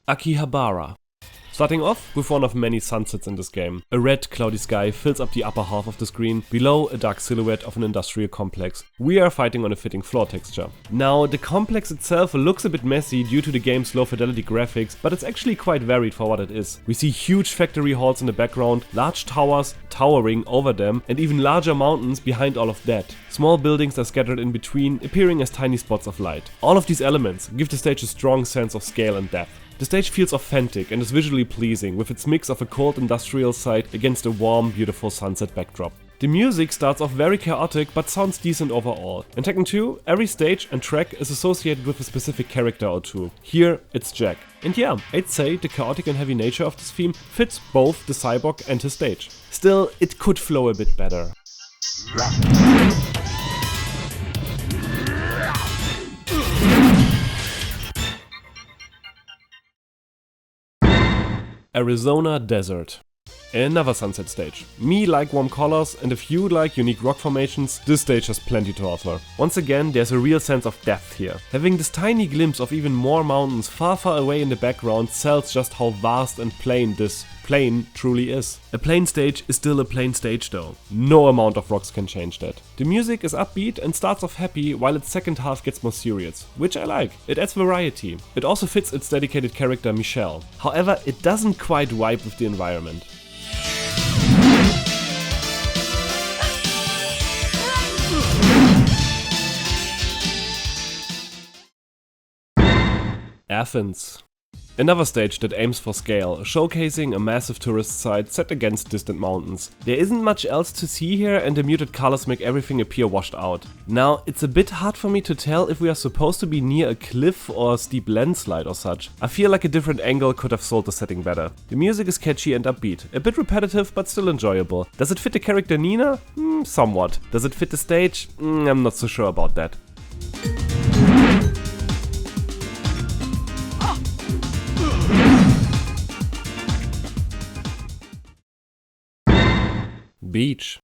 Akihabara. Starting off with one of many sunsets in this game. A red cloudy sky fills up the upper half of the screen, below a dark silhouette of an industrial complex. We are fighting on a fitting floor texture. Now, the complex itself looks a bit messy due to the game's low fidelity graphics, but it's actually quite varied for what it is. We see huge factory halls in the background, large towers towering over them, and even larger mountains behind all of that. Small buildings are scattered in between, appearing as tiny spots of light. All of these elements give the stage a strong sense of scale and depth. The stage feels authentic and is visually pleasing with its mix of a cold industrial site against a warm, beautiful sunset backdrop. The music starts off very chaotic but sounds decent overall. In Tekken 2, every stage and track is associated with a specific character or two. Here, it's Jack. And yeah, I'd say the chaotic and heavy nature of this theme fits both the cyborg and his stage. Still, it could flow a bit better. Arizona Desert. Another sunset stage. Me like warm colors, and if you like unique rock formations, this stage has plenty to offer. Once again, there's a real sense of depth here. Having this tiny glimpse of even more mountains far away in the background sells just how vast and plain this plane truly is. A plain stage is still a plain stage though. No amount of rocks can change that. The music is upbeat and starts off happy while its second half gets more serious, which I like. It adds variety. It also fits its dedicated character Michelle. However, it doesn't quite vibe with the environment. Athens. Another stage that aims for scale, showcasing a massive tourist site set against distant mountains. There isn't much else to see here and the muted colors make everything appear washed out. Now, it's a bit hard for me to tell if we are supposed to be near a cliff or a steep landslide or such. I feel like a different angle could have sold the setting better. The music is catchy and upbeat, a bit repetitive but still enjoyable. Does it fit the character Nina? Somewhat. Does it fit the stage? I'm not so sure about that. Beach.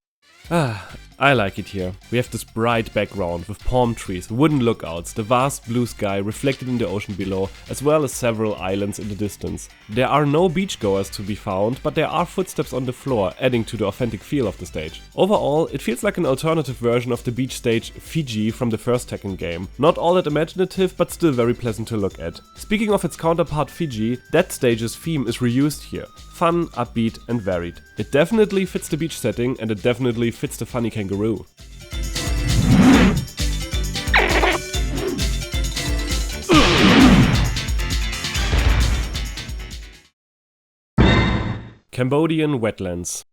I like it here. We have this bright background with palm trees, wooden lookouts, the vast blue sky reflected in the ocean below, as well as several islands in the distance. There are no beachgoers to be found, but there are footsteps on the floor, adding to the authentic feel of the stage. Overall, it feels like an alternative version of the beach stage Fiji from the first Tekken game. Not all that imaginative, but still very pleasant to look at. Speaking of its counterpart Fiji, that stage's theme is reused here. Fun, upbeat and varied. It definitely fits the beach setting and it definitely fits the funny kangaroo. Cambodian Wetlands.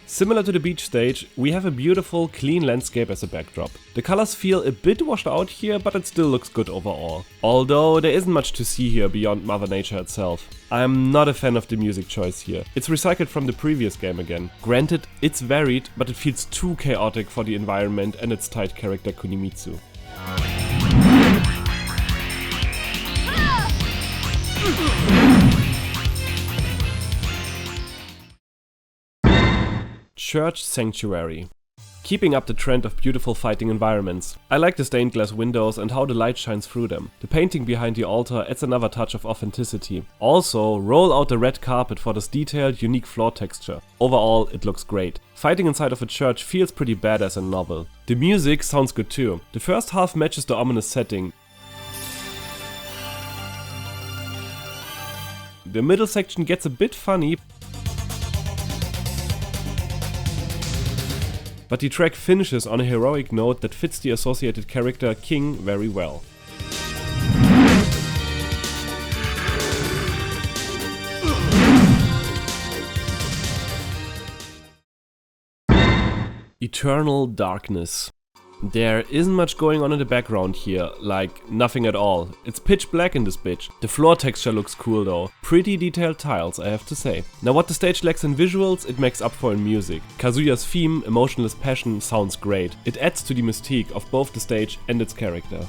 Similar to the beach stage, we have a beautiful, clean landscape as a backdrop. The colors feel a bit washed out here, but it still looks good overall. Although there isn't much to see here beyond Mother Nature itself. I'm not a fan of the music choice here. It's recycled from the previous game again. Granted, it's varied, but it feels too chaotic for the environment and its tight character Kunimitsu. Church Sanctuary. Keeping up the trend of beautiful fighting environments. I like the stained glass windows and how the light shines through them. The painting behind the altar adds another touch of authenticity. Also, roll out the red carpet for this detailed, unique floor texture. Overall, it looks great. Fighting inside of a church feels pretty badass and novel. The music sounds good too. The first half matches the ominous setting. The middle section gets a bit funny, but the track finishes on a heroic note that fits the associated character King very well. Eternal Darkness. There isn't much going on in the background here, like nothing at all. It's pitch black in this bitch. The floor texture looks cool though. Pretty detailed tiles, I have to say. Now what the stage lacks in visuals, it makes up for in music. Kazuya's theme, Emotionless Passion, sounds great. It adds to the mystique of both the stage and its character.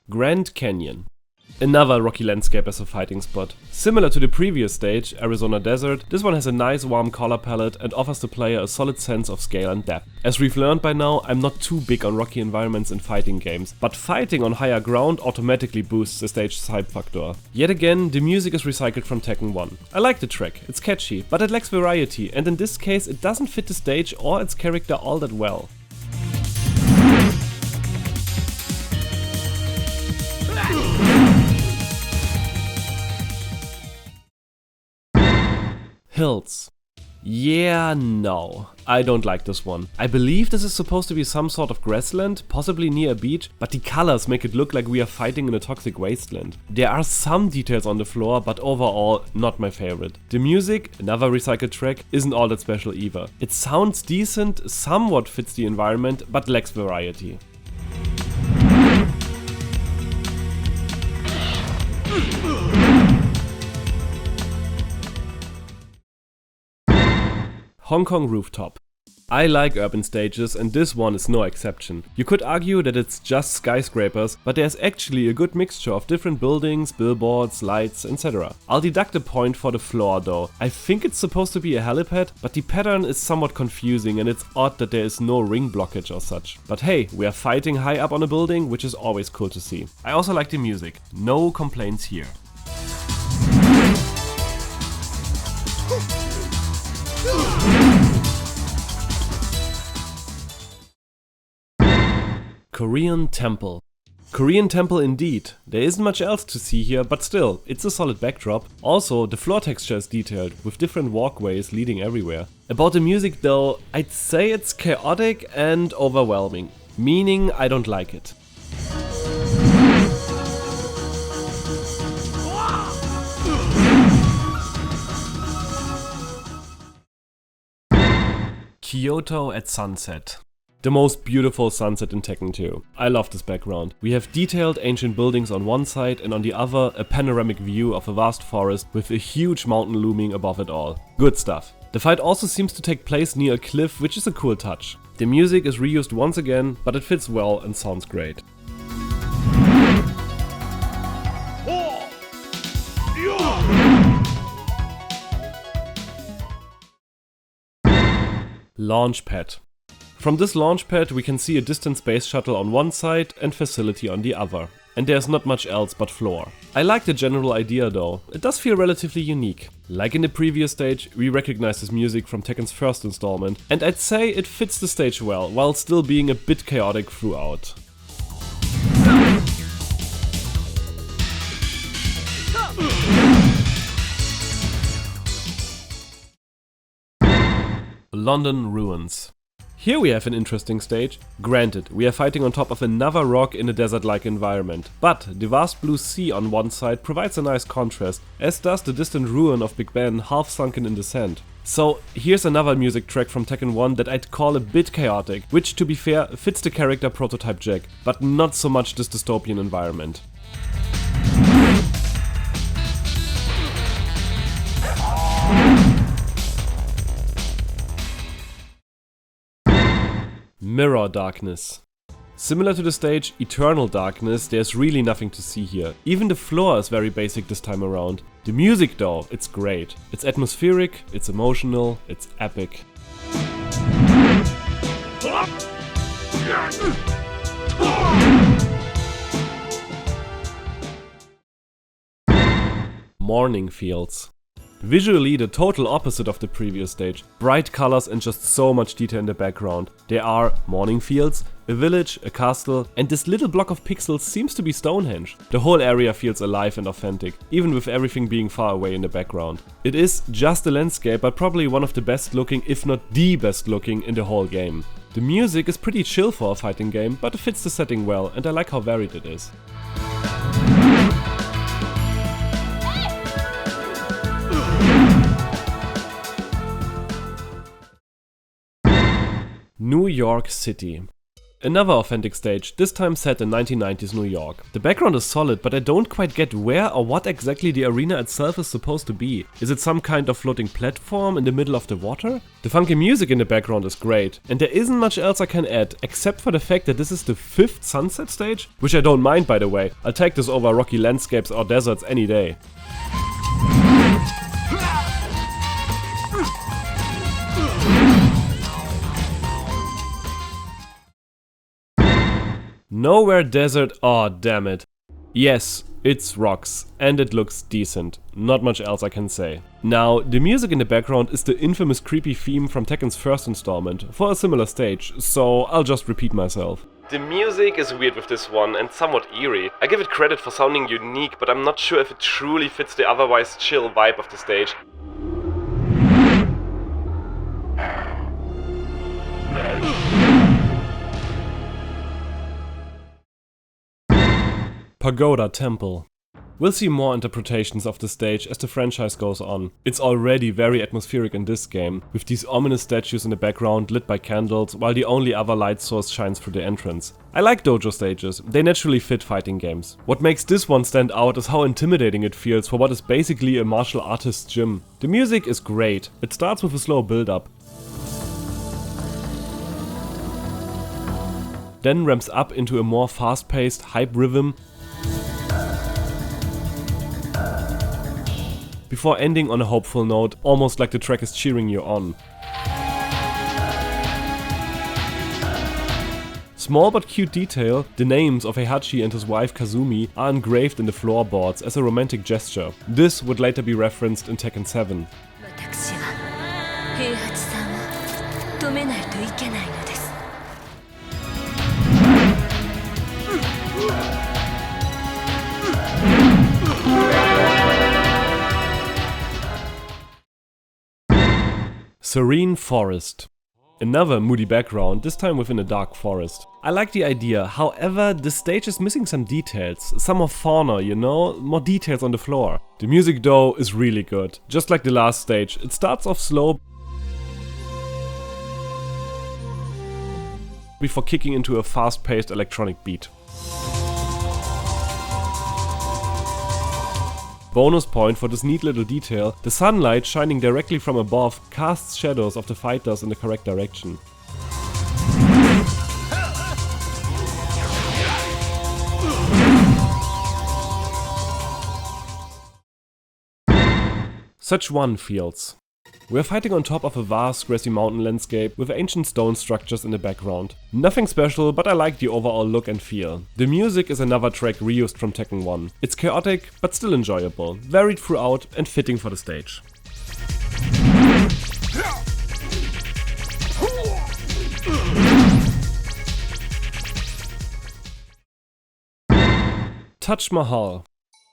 Grand Canyon. Another rocky landscape as a fighting spot. Similar to the previous stage, Arizona Desert, this one has a nice warm color palette and offers the player a solid sense of scale and depth. As we've learned by now, I'm not too big on rocky environments in fighting games, but fighting on higher ground automatically boosts the stage's hype factor. Yet again, the music is recycled from Tekken 1. I like the track, it's catchy, but it lacks variety, and in this case it doesn't fit the stage or its character all that well. Hills. Yeah, no. I don't like this one. I believe this is supposed to be some sort of grassland, possibly near a beach, but the colors make it look like we are fighting in a toxic wasteland. There are some details on the floor, but overall, not my favorite. The music, another recycled track, isn't all that special either. It sounds decent, somewhat fits the environment, but lacks variety. Hong Kong Rooftop. I like urban stages and this one is no exception. You could argue that it's just skyscrapers, but there's actually a good mixture of different buildings, billboards, lights, etc. I'll deduct a point for the floor though. I think it's supposed to be a helipad, but the pattern is somewhat confusing and it's odd that there is no ring blockage or such. But hey, we are fighting high up on a building, which is always cool to see. I also like the music. No complaints here. Korean Temple. Korean Temple indeed. There isn't much else to see here, but still, it's a solid backdrop. Also, the floor texture is detailed, with different walkways leading everywhere. About the music though, I'd say it's chaotic and overwhelming, meaning I don't like it. Kyoto at sunset. The most beautiful sunset in Tekken 2. I love this background. We have detailed ancient buildings on one side and on the other a panoramic view of a vast forest with a huge mountain looming above it all. Good stuff. The fight also seems to take place near a cliff, which is a cool touch. The music is reused once again, but it fits well and sounds great. Launch pad. From this launch pad we can see a distant space shuttle on one side and facility on the other. And there's not much else but floor. I like the general idea though, it does feel relatively unique. Like in the previous stage, we recognize this music from Tekken's first installment, and I'd say it fits the stage well, while still being a bit chaotic throughout. London Ruins. Here we have an interesting stage. Granted, we are fighting on top of another rock in a desert-like environment, but the vast blue sea on one side provides a nice contrast, as does the distant ruin of Big Ben half sunken in the sand. So here's another music track from Tekken 1 that I'd call a bit chaotic, which to be fair fits the character prototype Jack, but not so much this dystopian environment. Mirror Darkness. Similar to the stage Eternal Darkness, there's really nothing to see here. Even the floor is very basic this time around. The music though, it's great. It's atmospheric, it's emotional, it's epic. Morning Fields. Visually the total opposite of the previous stage. Bright colors and just so much detail in the background. There are morning fields, a village, a castle, and this little block of pixels seems to be Stonehenge. The whole area feels alive and authentic, even with everything being far away in the background. It is just a landscape, but probably one of the best looking, if not the best looking, in the whole game. The music is pretty chill for a fighting game, but it fits the setting well, and I like how varied it is. New York City. Another authentic stage, this time set in 1990s New York. The background is solid, but I don't quite get where or what exactly the arena itself is supposed to be. Is it some kind of floating platform in the middle of the water? The funky music in the background is great, and there isn't much else I can add, except for the fact that this is the 5th sunset stage, which I don't mind by the way. I'll take this over rocky landscapes or deserts any day. Nowhere desert, aw damn it. Yes, it's rocks, and it looks decent. Not much else I can say. Now, the music in the background is the infamous creepy theme from Tekken's first installment, for a similar stage, so I'll just repeat myself. The music is weird with this one and somewhat eerie. I give it credit for sounding unique, but I'm not sure if it truly fits the otherwise chill vibe of the stage. Pagoda Temple. We'll see more interpretations of the stage as the franchise goes on. It's already very atmospheric in this game, with these ominous statues in the background lit by candles, while the only other light source shines through the entrance. I like dojo stages, they naturally fit fighting games. What makes this one stand out is how intimidating it feels for what is basically a martial artist's gym. The music is great, it starts with a slow build-up, then ramps up into a more fast-paced, hype rhythm, before ending on a hopeful note, almost like the track is cheering you on. Small but cute detail, the names of Heihachi and his wife Kazumi are engraved in the floorboards as a romantic gesture. This would later be referenced in Tekken 7. Serene Forest. Another moody background, this time within a dark forest. I like the idea, however, the stage is missing some details, some more fauna, you know, more details on the floor. The music though is really good. Just like the last stage, it starts off slow before kicking into a fast-paced electronic beat. Bonus point for this neat little detail, the sunlight shining directly from above casts shadows of the fighters in the correct direction. Szechwan Fields. We're fighting on top of a vast grassy mountain landscape with ancient stone structures in the background. Nothing special, but I like the overall look and feel. The music is another track reused from Tekken 1. It's chaotic, but still enjoyable, varied throughout and fitting for the stage. Taj Mahal.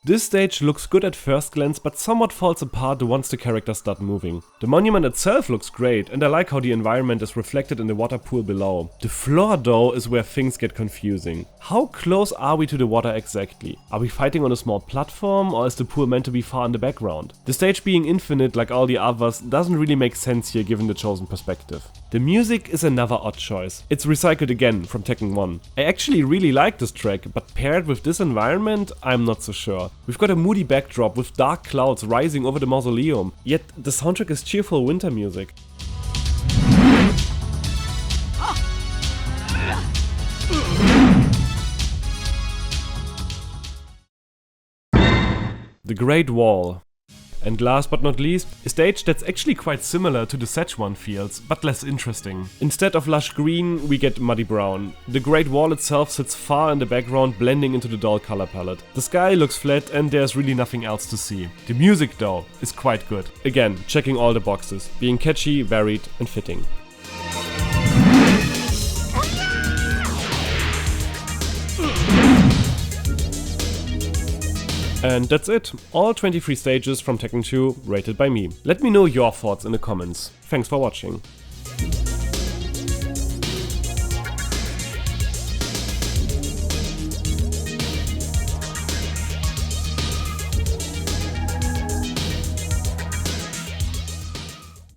This stage looks good at first glance, but somewhat falls apart once the characters start moving. The monument itself looks great, and I like how the environment is reflected in the water pool below. The floor though is where things get confusing. How close are we to the water exactly? Are we fighting on a small platform, or is the pool meant to be far in the background? The stage being infinite like all the others doesn't really make sense here given the chosen perspective. The music is another odd choice. It's recycled again from Tekken 1. I actually really like this track, but paired with this environment, I'm not so sure. We've got a moody backdrop with dark clouds rising over the mausoleum, yet the soundtrack is cheerful winter music. The Great Wall. And last but not least, a stage that's actually quite similar to the Szechwan Fields, but less interesting. Instead of lush green, we get muddy brown. The Great Wall itself sits far in the background, blending into the dull color palette. The sky looks flat and there's really nothing else to see. The music though is quite good. Again, checking all the boxes, being catchy, varied and fitting. And that's it, all 23 stages from Tekken 2 rated by me. Let me know your thoughts in the comments. Thanks for watching.